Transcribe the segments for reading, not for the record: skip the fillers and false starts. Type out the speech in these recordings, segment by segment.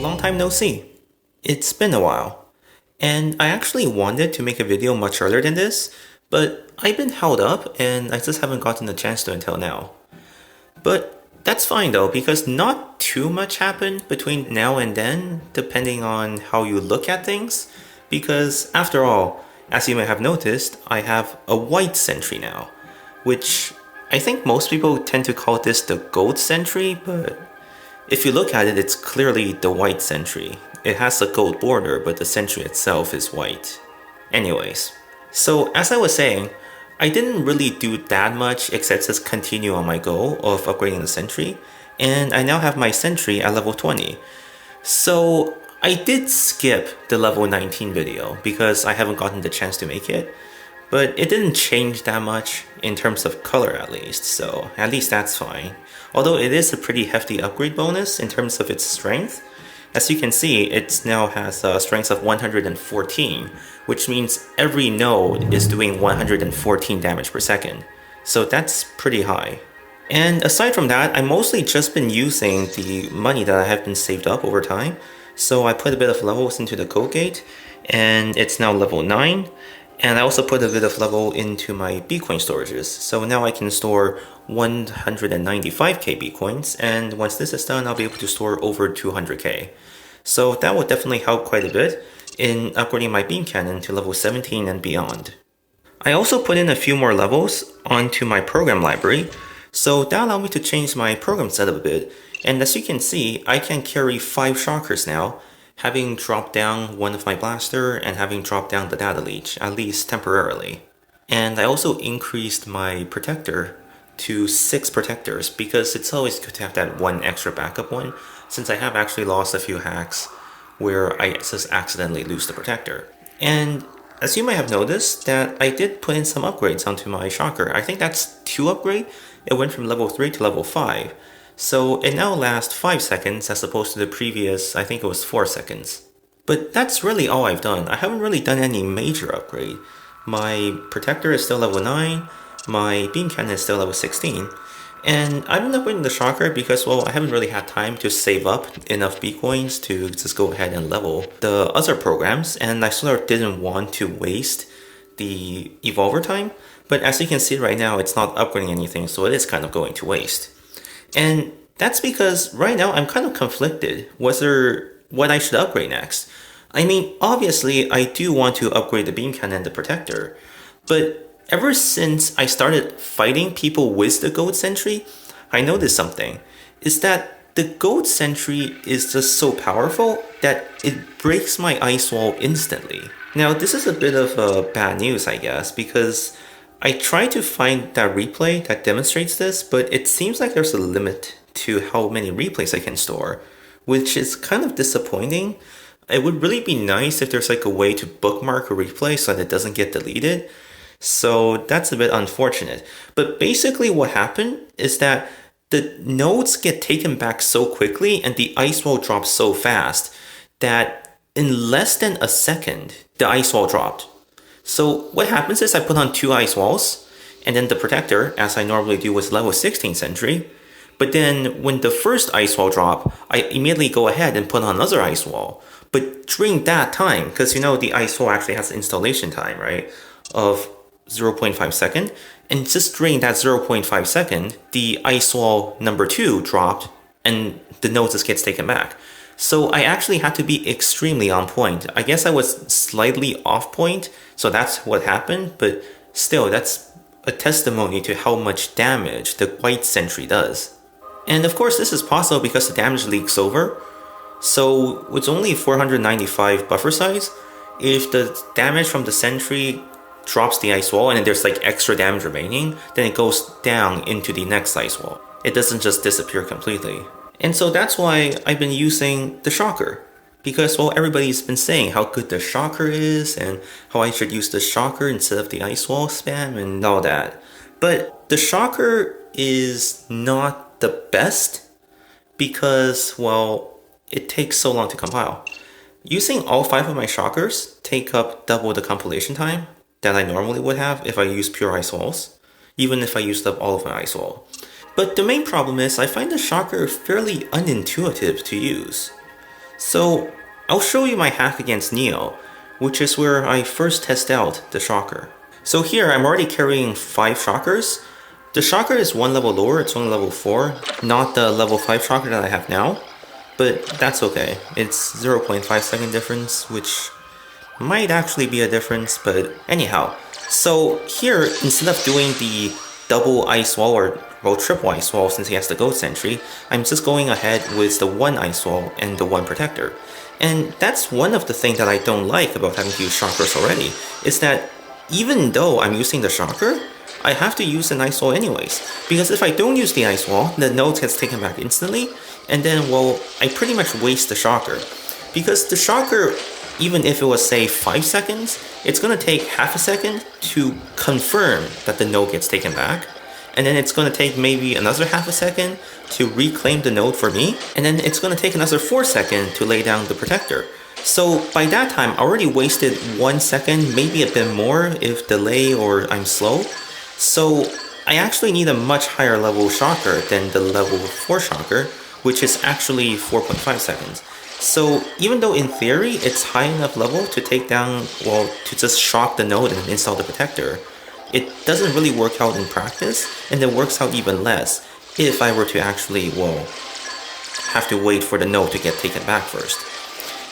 long time no see. It's been a while. And I actually wanted to make a video much earlier than this, but I've been held up and I just haven't gotten the chance to until now. But that's fine though, because not too much happened between now and then, depending on how you look at things. Because after all, as you may have noticed, I have a White Sentry now, which I think most people tend to call this the Gold Sentry, but if you look at it, it's clearly the White Sentry. It has a gold border, but the sentry itself is white. Anyways, so as I was saying, I didn't really do that much except just continue on my goal of upgrading the sentry, and I now have my sentry at level 20. So I did skip the level 19 video because I haven't gotten the chance to make it, but it didn't change that much in terms of color at least, so at least that's fine. Although it is a pretty hefty upgrade bonus in terms of its strength. As you can see, it now has a strength of 114, which means every node is doing 114 damage per second. So that's pretty high. And aside from that, I've mostly just been using the money that I have been saved up over time. So I put a bit of levels into the code gate, and it's now level 9. And I also put a bit of level into my Bitcoin storages. So now I can store 195k Bitcoins, and once this is done, I'll be able to store over 200k. So that will definitely help quite a bit in upgrading my beam cannon to level 17 and beyond. I also put in a few more levels onto my program library, so that allowed me to change my program setup a bit. And as you can see, I can carry 5 shockers now, having dropped down one of my blaster and having dropped down the data leech, at least temporarily. And I also increased my protector to 6 protectors because it's always good to have that one extra backup one, since I have actually lost a few hacks where I just accidentally lose the protector. And as you might have noticed, that I did put in some upgrades onto my shocker. I think that's 2 upgrade. It went from level 3 to level 5. So it now lasts 5 seconds as opposed to the previous, I think it was 4 seconds. But that's really all I've done. I haven't really done any major upgrade. My protector is still level 9, my beam cannon is still level 16, and I've been upgrading the shocker because, well, I haven't really had time to save up enough Bitcoins to just go ahead and level the other programs, and I sort of didn't want to waste the evolver time. But as you can see right now, it's not upgrading anything, so it is kind of going to waste. And that's because right now I'm kind of conflicted whether what I should upgrade next. I mean, obviously I do want to upgrade the beam cannon and the protector, but ever since I started fighting people with the gold sentry, I noticed something. Is that the gold sentry is just so powerful that it breaks my ice wall instantly. Now this is a bit of bad news, I guess, because I tried to find that replay that demonstrates this, but it seems like there's a limit to how many replays I can store, which is kind of disappointing. It would really be nice if there's like a way to bookmark a replay so that it doesn't get deleted. So that's a bit unfortunate. But basically what happened is that the nodes get taken back so quickly and the ice wall drops so fast that in less than a second, the ice wall dropped. So what happens is I put on 2 ice walls, and then the protector, as I normally do with level 16 sentry. But then when the first ice wall drop, I immediately go ahead and put on another ice wall. But during that time, because you know the ice wall actually has installation time, right, of 0.5 second, and just during that 0.5 second, the ice wall number 2 dropped, and the node just gets taken back. So I actually had to be extremely on point. I guess I was slightly off point, so that's what happened, but still, that's a testimony to how much damage the White Sentry does. And of course, this is possible because the damage leaks over. So with only 495 buffer size, if the damage from the Sentry drops the ice wall and there's like extra damage remaining, then it goes down into the next ice wall. It doesn't just disappear completely. And so that's why I've been using the shocker. Because, well, everybody's been saying how good the shocker is and how I should use the shocker instead of the ice wall spam and all that. But the shocker is not the best because, well, it takes so long to compile. Using all 5 of my shockers take up double the compilation time that I normally would have if I use pure ice walls, even if I used up all of my ice wall. But the main problem is I find the shocker fairly unintuitive to use. So I'll show you my hack against Neo, which is where I first test out the shocker. So here I'm already carrying 5 shockers. The shocker is 1 level lower, it's only level 4, not the level 5 shocker that I have now. But that's okay, it's 0.5 second difference, which might actually be a difference, but anyhow. So here, instead of doing the double ice wall or well triple ice wall since he has the Gold Sentry, I'm just going ahead with the 1 ice wall and the 1 protector. And that's one of the things that I don't like about having to use shockers already, is that even though I'm using the shocker, I have to use an ice wall anyways. Because if I don't use the ice wall, the node gets taken back instantly, and then, well, I pretty much waste the shocker. Because the shocker, even if it was say 5 seconds, it's gonna take half a second to confirm that the node gets taken back. And then it's gonna take maybe another half a second to reclaim the node for me. And then it's gonna take another 4 seconds to lay down the protector. So by that time, I already wasted 1 second, maybe a bit more if delay or I'm slow. So I actually need a much higher level shocker than the level 4 shocker, which is actually 4.5 seconds. So even though in theory it's high enough level to take down, well, to just shock the node and install the protector, it doesn't really work out in practice, and it works out even less if I were to actually, well, have to wait for the node to get taken back first.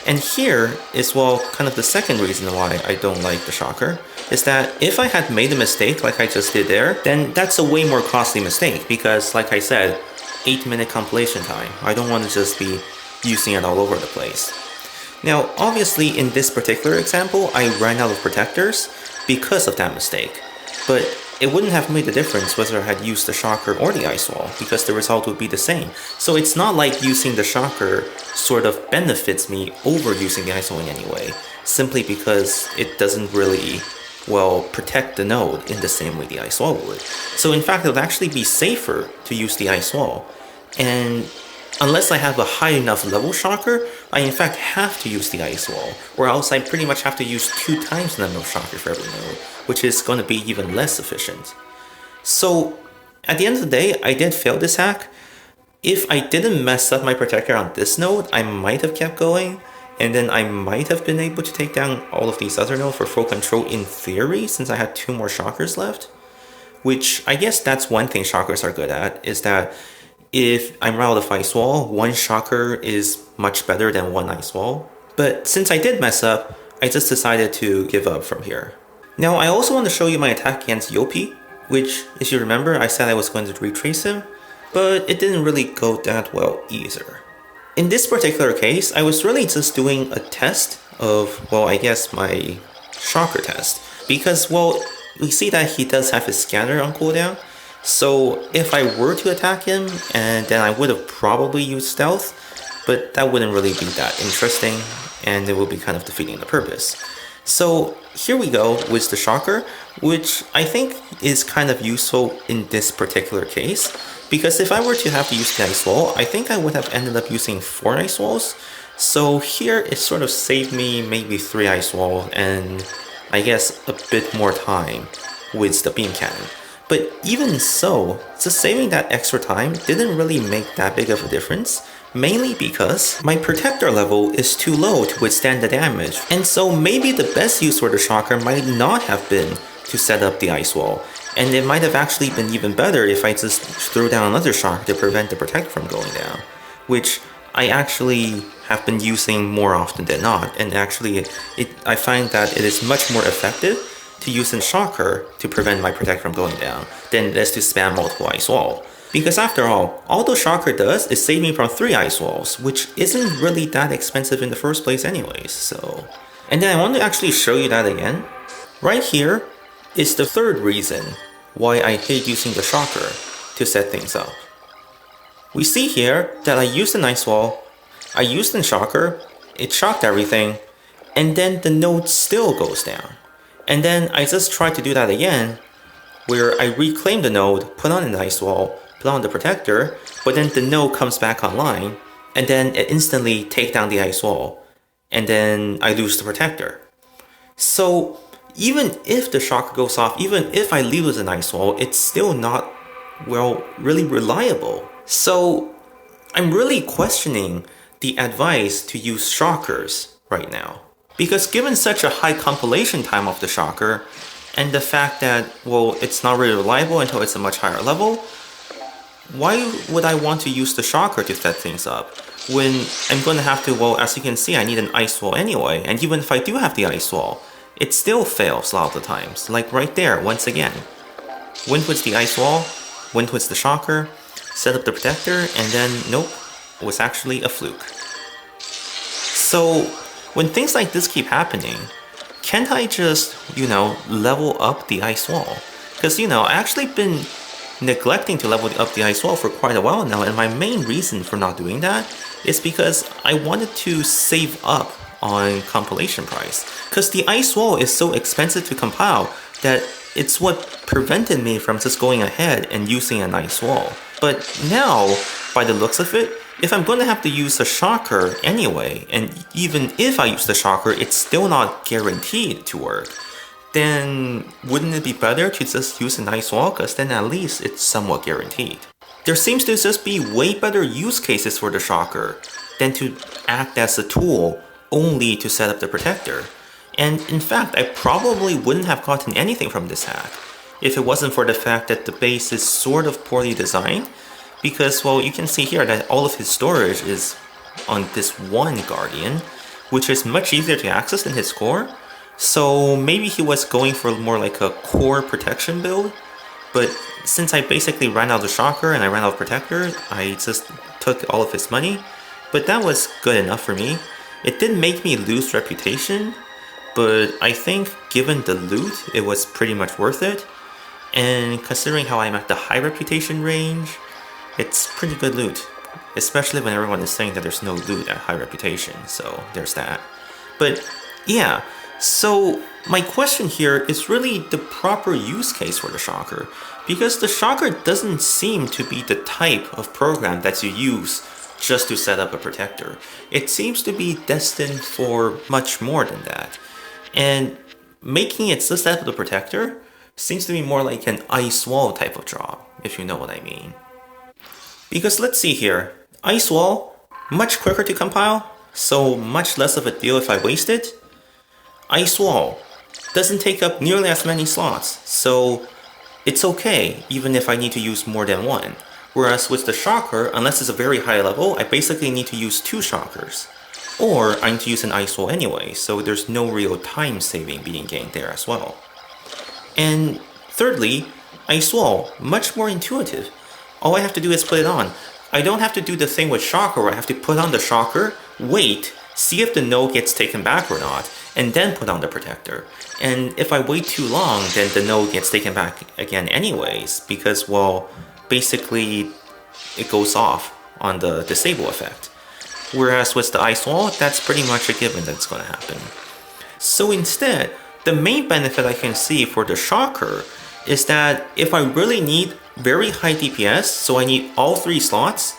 And here is, well, kind of the second reason why I don't like the shocker, is that if I had made a mistake like I just did there, then that's a way more costly mistake because, like I said, 8-minute compilation time. I don't want to just be using it all over the place. Now, obviously in this particular example, I ran out of protectors because of that mistake, but it wouldn't have made a difference whether I had used the shocker or the ice wall because the result would be the same. So it's not like using the shocker sort of benefits me over using the ice wall in any way, simply because it doesn't really, well, protect the node in the same way the ice wall would. So in fact, it would actually be safer to use the ice wall. And unless I have a high enough level shocker, I in fact have to use the ice wall, or else I pretty much have to use 2 times the number of shockers for every node, which is going to be even less efficient. So at the end of the day, I did fail this hack. If I didn't mess up my protector on this node, I might have kept going, and then I might have been able to take down all of these other nodes for full control in theory, since I had 2 more shockers left. Which I guess that's one thing shockers are good at, is that if I'm out of ice wall, 1 shocker is much better than 1 ice wall. But since I did mess up, I just decided to give up from here. Now I also want to show you my attack against Yopi, which, if you remember, I said I was going to retrace him, but it didn't really go that well either. In this particular case, I was really just doing a test of, well, I guess my shocker test. Because, well, we see that he does have his scanner on cooldown, so if I were to attack him, and then I would have probably used stealth, but that wouldn't really be that interesting, and it would be kind of defeating the purpose. So here we go with the shocker, which I think is kind of useful in this particular case, because if I were to have to use the ice wall, I think I would have ended up using 4 ice walls. So here it sort of saved me maybe 3 ice walls and I guess a bit more time with the beam cannon. But even so, just saving that extra time didn't really make that big of a difference, mainly because my protector level is too low to withstand the damage. And so maybe the best use for the shocker might not have been to set up the ice wall, and it might have actually been even better if I just threw down another shocker to prevent the protector from going down, which I actually have been using more often than not, and actually I find that it is much more effective to use a shocker to prevent my protector from going down than it is to spam multiple ice wall. Because after all the shocker does is save me from 3 ice walls, which isn't really that expensive in the first place anyways, so... And then I want to actually show you that again. Right here is the third reason why I hate using the shocker to set things up. We see here that I used an ice wall, I used the shocker, it shocked everything, and then the node still goes down. And then I just tried to do that again, where I reclaim the node, put on an ice wall, put on the protector, but then the node comes back online, and then it instantly takes down the ice wall, and then I lose the protector. So even if the shocker goes off, even if I leave with an ice wall, it's still not, well, really reliable. So I'm really questioning the advice to use shockers right now. Because given such a high compilation time of the shocker, and the fact that, well, it's not really reliable until it's a much higher level, why would I want to use the shocker to set things up when I'm going to have to, well, as you can see, I need an ice wall anyway, and even if I do have the ice wall, it still fails a lot of the times, like right there, once again. Went with the ice wall, went with the shocker, set up the protector, and then, nope, it was actually a fluke. So, when things like this keep happening, can't I just, level up the ice wall? Because, I actually been neglecting to level up the ice wall for quite a while now, and my main reason for not doing that is because I wanted to save up on compilation price. Because the ice wall is so expensive to compile that it's what prevented me from just going ahead and using an ice wall. But now, by the looks of it, if I'm going to have to use a shocker anyway, and even if I use the shocker, it's still not guaranteed to work, then wouldn't it be better to just use an ice wall, because then at least it's somewhat guaranteed. There seems to just be way better use cases for the shocker than to act as a tool only to set up the protector. And in fact, I probably wouldn't have gotten anything from this hack if it wasn't for the fact that the base is sort of poorly designed, because, well, you can see here that all of his storage is on this one Guardian, which is much easier to access than his core. So maybe he was going for more like a core protection build, but since I basically ran out of shocker and I ran out of protector, I just took all of his money. But that was good enough for me. It did make me lose reputation, but I think given the loot, it was pretty much worth it. And considering how I'm at the high reputation range, it's pretty good loot. Especially when everyone is saying that there's no loot at high reputation, so there's that. But yeah, so my question here is really the proper use case for the shocker, because the shocker doesn't seem to be the type of program that you use just to set up a protector. It seems to be destined for much more than that. And making it just set up the protector seems to be more like an ice wall type of job, if you know what I mean. Because let's see here, ice wall, much quicker to compile, so much less of a deal if I waste it. Ice wall doesn't take up nearly as many slots, so it's okay even if I need to use more than one. Whereas with the shocker, unless it's a very high level, I basically need to use 2 shockers. Or I need to use an ice wall anyway, so there's no real time saving being gained there as well. And thirdly, ice wall, much more intuitive. All I have to do is put it on. I don't have to do the thing with shocker where I have to put on the shocker, wait, see if the node gets taken back or not, and then put on the protector. And if I wait too long, then the node gets taken back again anyways, because, well, basically it goes off on the disable effect. Whereas with the ice wall, that's pretty much a given that it's going to happen. So instead, the main benefit I can see for the shocker is that if I really need very high DPS, so I need all 3 slots,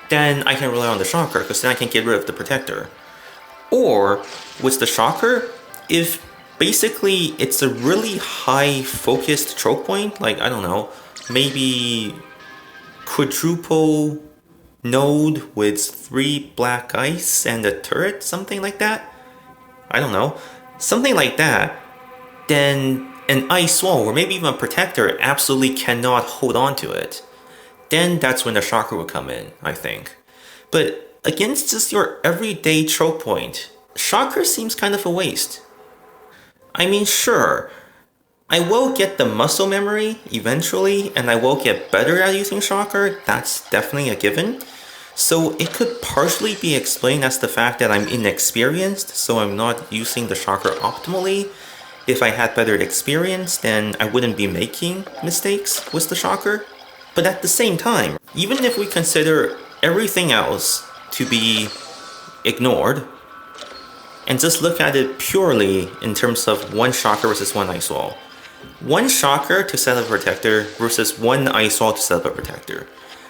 then I can rely on the shocker, because then I can get rid of the protector. Or with the shocker, if basically it's a really high focused choke point, like, I don't know, maybe quadruple node with 3 black ice and a turret, something like that, I don't know, something like that, then an ice wall or maybe even a protector absolutely cannot hold on to it. Then that's when the shocker would come in, I think. But against just your everyday choke point, shocker seems kind of a waste. I mean, sure, I will get the muscle memory eventually, and I will get better at using shocker, that's definitely a given. So it could partially be explained as the fact that I'm inexperienced, so I'm not using the shocker optimally. If I had better experience, then I wouldn't be making mistakes with the shocker. But at the same time, even if we consider everything else to be ignored, and just look at it purely in terms of 1 shocker versus 1 ice wall. 1 shocker to set up a protector versus 1 ice wall to set up a protector.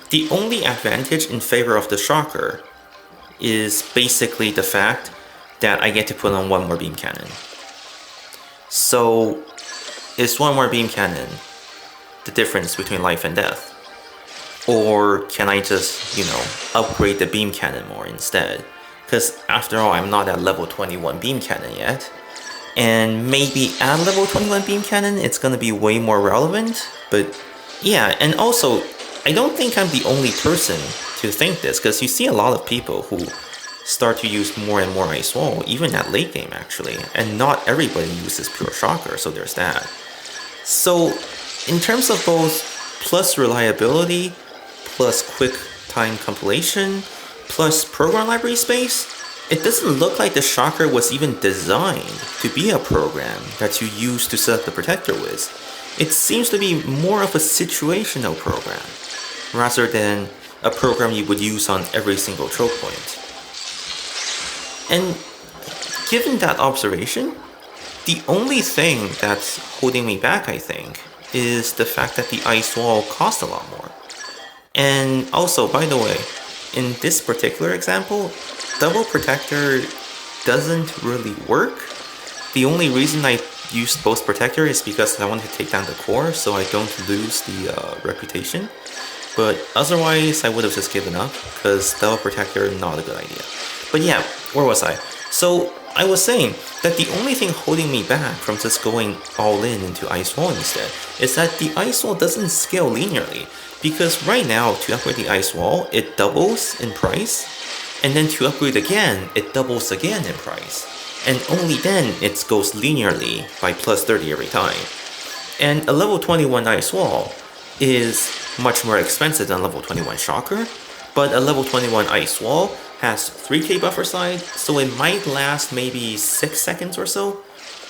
The only advantage in favor of the shocker is basically the fact that I get to put on 1 more beam cannon. So, is 1 more beam cannon the difference between life and death? Or can I just, upgrade the beam cannon more instead? because after all, I'm not at level 21 beam cannon yet. And maybe at level 21 beam cannon, it's gonna be way more relevant. But yeah, and also, I don't think I'm the only person to think this, because you see a lot of people who start to use more and more Ice Wall, even at late game actually, and not everybody uses Pure Shocker, so there's that. So, in terms of both plus reliability, plus quick time compilation, plus program library space, it doesn't look like the Shocker was even designed to be a program that you use to set up the protector with. It seems to be more of a situational program, rather than a program you would use on every single choke point. And given that observation, the only thing that's holding me back, I think, is the fact that the Ice Wall costs a lot more. And also, by the way, in this particular example, Double Protector doesn't really work. The only reason I used Boast Protector is because I wanted to take down the core so I don't lose the reputation. But otherwise, I would have just given up, because Double Protector, not a good idea. But yeah, where was I? So, I was saying that the only thing holding me back from just going all in into Ice Wall instead is that the Ice Wall doesn't scale linearly. Because right now, to upgrade the Ice Wall, it doubles in price, and then to upgrade again, it doubles again in price. And only then it goes linearly by plus 30 every time. And a level 21 Ice Wall is much more expensive than level 21 Shocker, but a level 21 Ice Wall has 3k buffer side, so it might last maybe 6 seconds or so.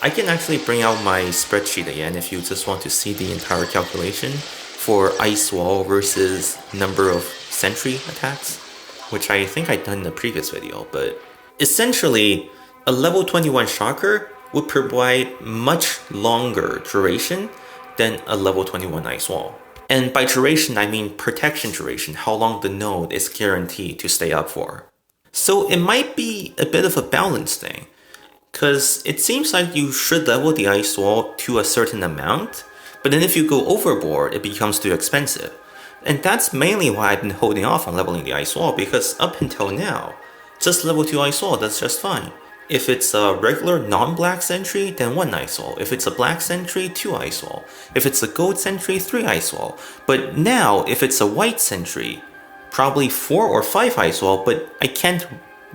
I can actually bring out my spreadsheet again if you just want to see the entire calculation for Ice Wall versus number of Sentry attacks, which I think I'd done in the previous video, but essentially, a level 21 Shocker would provide much longer duration than a level 21 Ice Wall. And by duration, I mean protection duration, how long the node is guaranteed to stay up for. So it might be a bit of a balance thing, because it seems like you should level the Ice Wall to a certain amount, but then if you go overboard, it becomes too expensive. And that's mainly why I've been holding off on leveling the Ice Wall, because up until now, just level 2 Ice Wall, that's just fine. If it's a regular non-black sentry, then 1 Ice Wall. If it's a black sentry, 2 Ice Wall. If it's a gold sentry, 3 Ice Wall. But now, if it's a white sentry, probably 4 or 5 Ice Wall, but I can't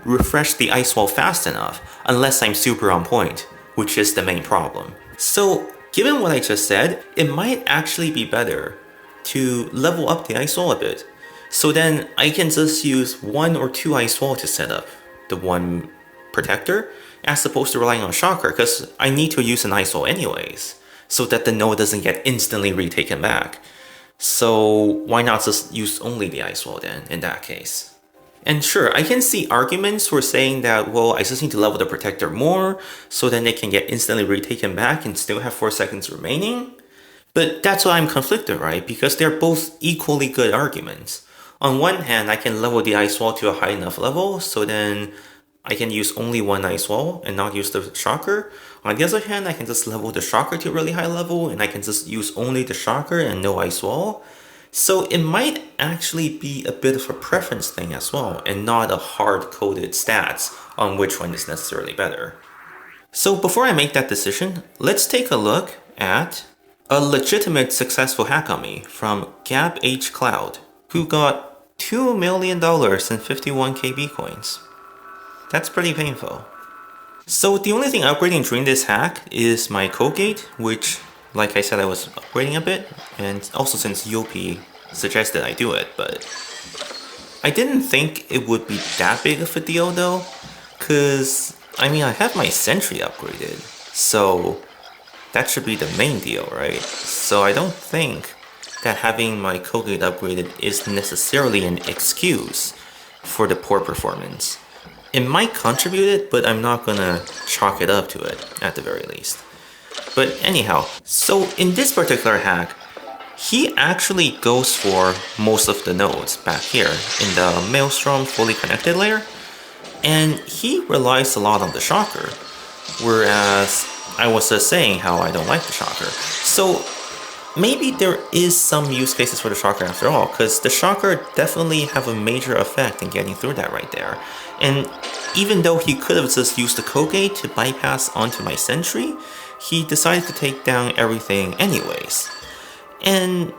refresh the Ice Wall fast enough unless I'm super on point, which is the main problem. So, given what I just said, it might actually be better to level up the Ice Wall a bit. So then I can just use 1 or 2 Ice Wall to set up the one protector, as opposed to relying on Shocker, because I need to use an Ice Wall anyways, so that the node doesn't get instantly retaken back. So why not just use only the Ice Wall then, in that case? And sure, I can see arguments for saying that, well, I just need to level the protector more, so then it can get instantly retaken back and still have 4 seconds remaining. But that's why I'm conflicted, right? Because they're both equally good arguments. On one hand, I can level the Ice Wall to a high enough level, so then I can use only 1 Ice Wall and not use the Shocker. On the other hand, I can just level the Shocker to a really high level, and I can just use only the Shocker and no Ice Wall. So it might actually be a bit of a preference thing as well, and not a hard-coded stats on which one is necessarily better. So before I make that decision, let's take a look at a legitimate successful hack on me from Gab H Cloud, who got $2 million and 51k Bitcoins. That's pretty painful. So the only thing upgrading during this hack is my code gate, which, like I said, I was upgrading a bit, and also since Yopi suggested I do it, but I didn't think it would be that big of a deal though, cause I mean I have my Sentry upgraded, so that should be the main deal, right? So I don't think that having my code gate upgraded is necessarily an excuse for the poor performance. It might contribute it, but I'm not gonna chalk it up to it, at the very least. But anyhow, so in this particular hack, he actually goes for most of the nodes back here in the Maelstrom fully connected layer, and he relies a lot on the Shocker, whereas I was just saying how I don't like the Shocker. So maybe there is some use cases for the shocker after all, because the shocker definitely have a major effect in getting through that right there. And even though he could have just used the Koge to bypass onto my sentry, he decided to take down everything anyways. And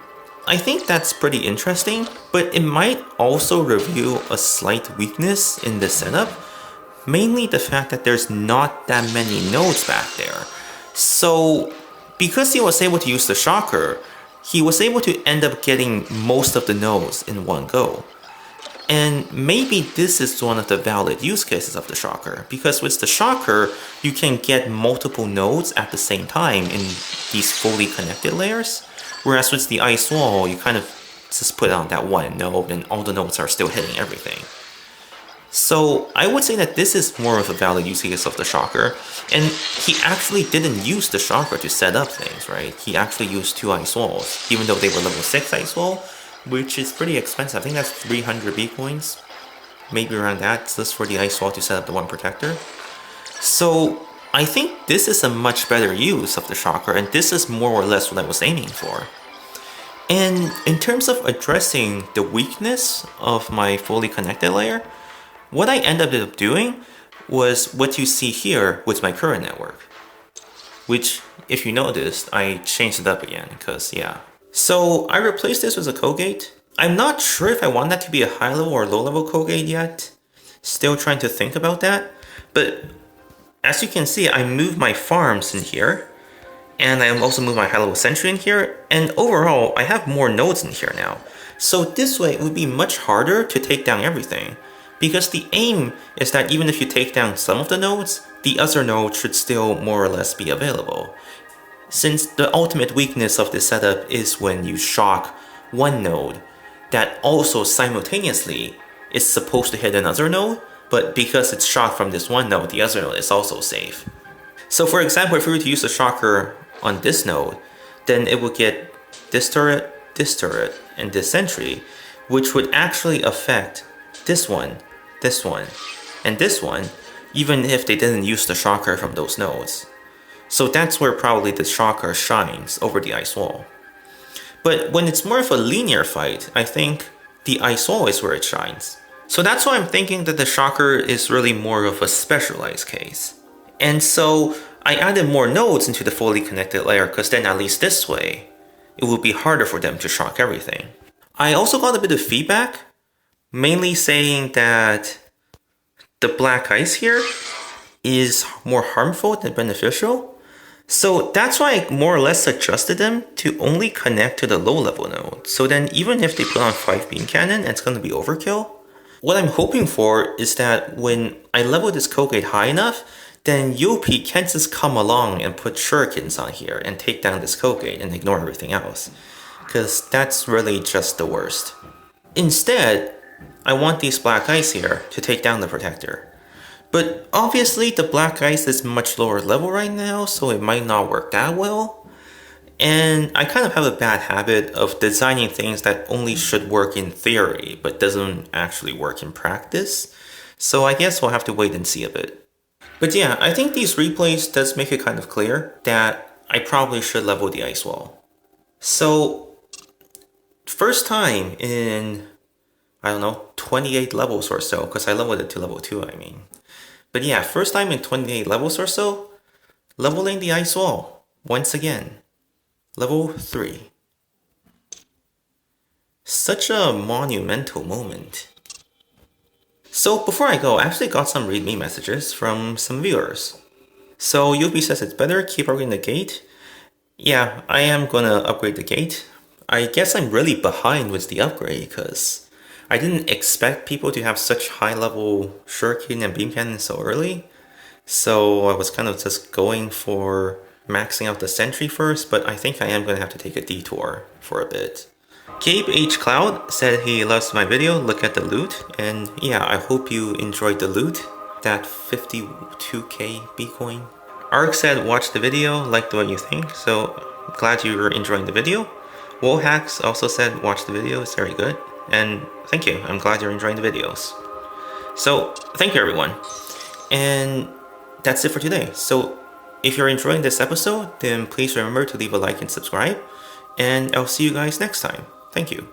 I think that's pretty interesting, but it might also reveal a slight weakness in this setup, mainly the fact that there's not that many nodes back there. So because he was able to use the shocker, he was able to end up getting most of the nodes in one go. And maybe this is one of the valid use cases of the shocker, because with the shocker, you can get multiple nodes at the same time in these fully connected layers, whereas with the ice wall, you kind of just put on that one node and all the nodes are still hitting everything. So I would say that this is more of a valid use case of the shocker, and he actually didn't use the shocker to set up things, right? He actually used 2 ice walls, even though they were level 6 ice wall, which is pretty expensive. I think that's 300 B coins, maybe around that, just for the ice wall to set up the one protector. So I think this is a much better use of the shocker, and this is more or less what I was aiming for. And in terms of addressing the weakness of my fully connected layer, what I ended up doing was what you see here with my current network. Which, if you noticed, I changed it up again, because yeah. So I replaced this with a Kogate. I'm not sure if I want that to be a high level or low level Kogate yet. Still trying to think about that. But as you can see, I moved my farms in here. And I also moved my high level sentry in here. And overall, I have more nodes in here now. So this way, it would be much harder to take down everything. Because the aim is that even if you take down some of the nodes, the other node should still more or less be available. Since the ultimate weakness of this setup is when you shock one node that also simultaneously is supposed to hit another node, but because it's shocked from this one node, the other node is also safe. So for example, if we were to use a shocker on this node, then it would get this turret, and this sentry, which would actually affect this one, and this one, even if they didn't use the shocker from those nodes. So that's where probably the shocker shines over the ice wall. But when it's more of a linear fight, I think the ice wall is where it shines. So that's why I'm thinking that the shocker is really more of a specialized case. And so I added more nodes into the fully connected layer, because then at least this way, it would be harder for them to shock everything. I also got a bit of feedback, mainly saying that the black ice here is more harmful than beneficial. So that's why I more or less adjusted them to only connect to the low level node. So then even if they put on 5 beam cannon, it's going to be overkill. What I'm hoping for is that when I level this Kogate high enough, then Yopi can just come along and put shurikens on here and take down this Kogate and ignore everything else. Because that's really just the worst. Instead, I want these black ice here to take down the protector. But obviously the black ice is much lower level right now, so it might not work that well. And I kind of have a bad habit of designing things that only should work in theory, but doesn't actually work in practice. So I guess we'll have to wait and see a bit. But yeah, I think these replays does make it kind of clear that I probably should level the ice wall. So, first time in, I don't know, 28 levels or so, because I leveled it to level 2, I mean. But yeah, first time in 28 levels or so, leveling the ice wall, once again. Level 3. Such a monumental moment. So before I go, I actually got some readme messages from some viewers. So Yubi says it's better, keep upgrading the gate. Yeah, I am gonna upgrade the gate. I guess I'm really behind with the upgrade because I didn't expect people to have such high level shuriken and beam cannon so early. So I was kind of just going for maxing out the sentry first, but I think I am going to have to take a detour for a bit. Gabe H. Cloud said he loves my video, look at the loot, and yeah, I hope you enjoyed the loot, that 52k Bitcoin. Ark said watch the video, liked what you think, so glad you were enjoying the video. Wohax also said watch the video, it's very good, and thank you, I'm glad you're enjoying the videos. So, thank you everyone, and that's it for today. So, if you're enjoying this episode, then please remember to leave a like and subscribe. and I'll see you guys next time. Thank you.